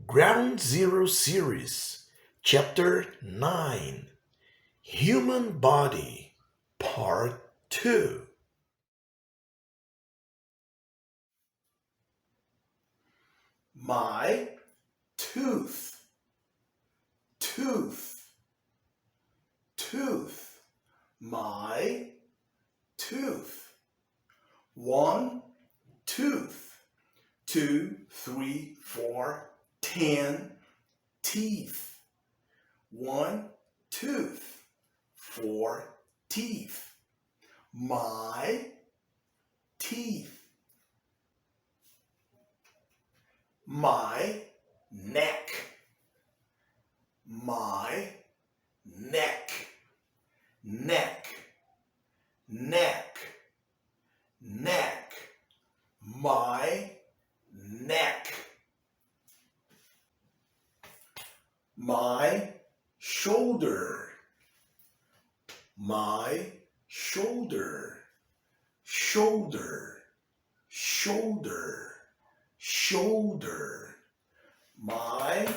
Ground Zero Series, Chapter 9, Human Body, Part 2. My tooth, tooth, tooth, my tooth. One tooth, 2, 3, 4, 10 teeth. One tooth, 4 teeth. My teeth. My neck, my neck, neck, neck, neck, my neck. My shoulder, my shoulder, shoulder, shoulder, shoulder, my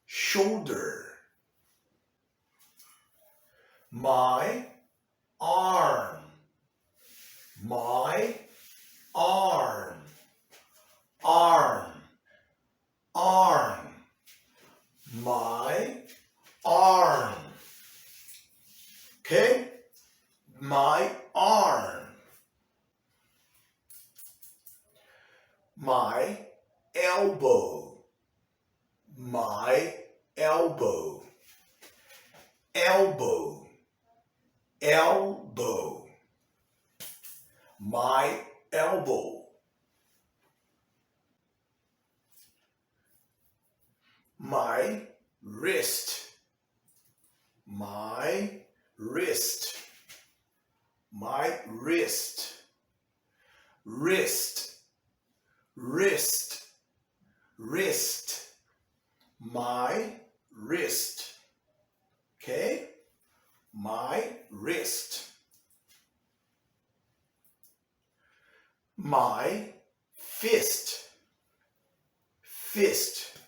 shoulder. My arm, my arm, arm, arm, my arm. Okay? My arm. My elbow, my elbow, elbow, elbow, my elbow. My wrist, my wrist, my wrist, wrist, wrist, wrist, my wrist. Okay? My wrist. My fist, fist,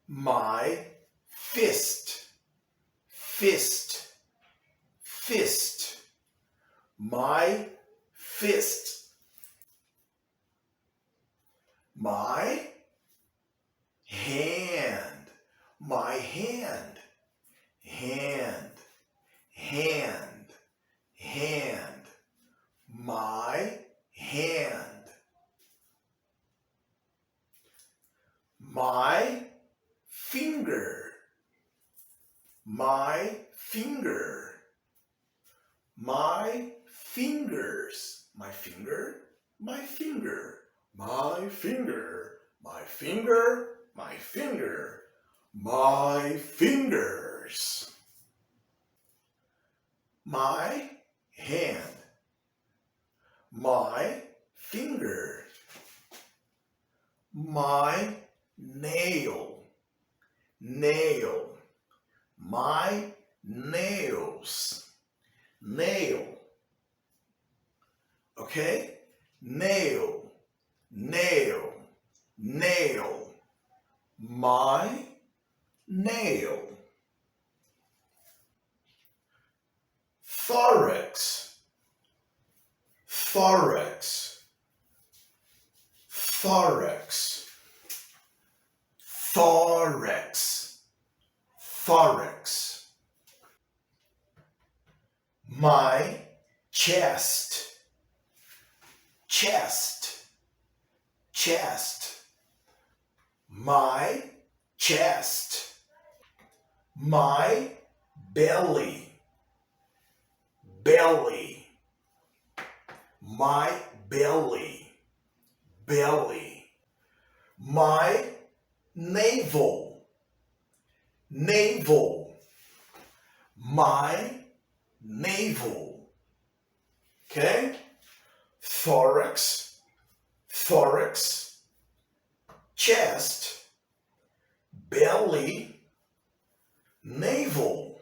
my fist, fist, fist, my fist. My hand, my hand, hand, hand, hand, my hand. My finger, my finger, my fingers, my finger, my finger, my finger, my finger, my finger, my fingers. My hand, my finger, my nail, nail, my nails, nail. Okay? Nail, nail, nail, my nail. Thorax, thorax, thorax, thorax, thorax. My chest, chest, chest, my chest. My belly, belly, my belly, belly. My navel, navel, my navel. Okay? Thorax, thorax, chest, belly, navel.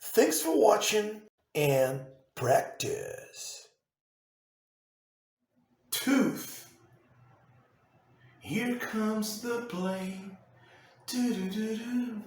Thanks for watching and practice. tooth. Here comes the plane. Do do do do.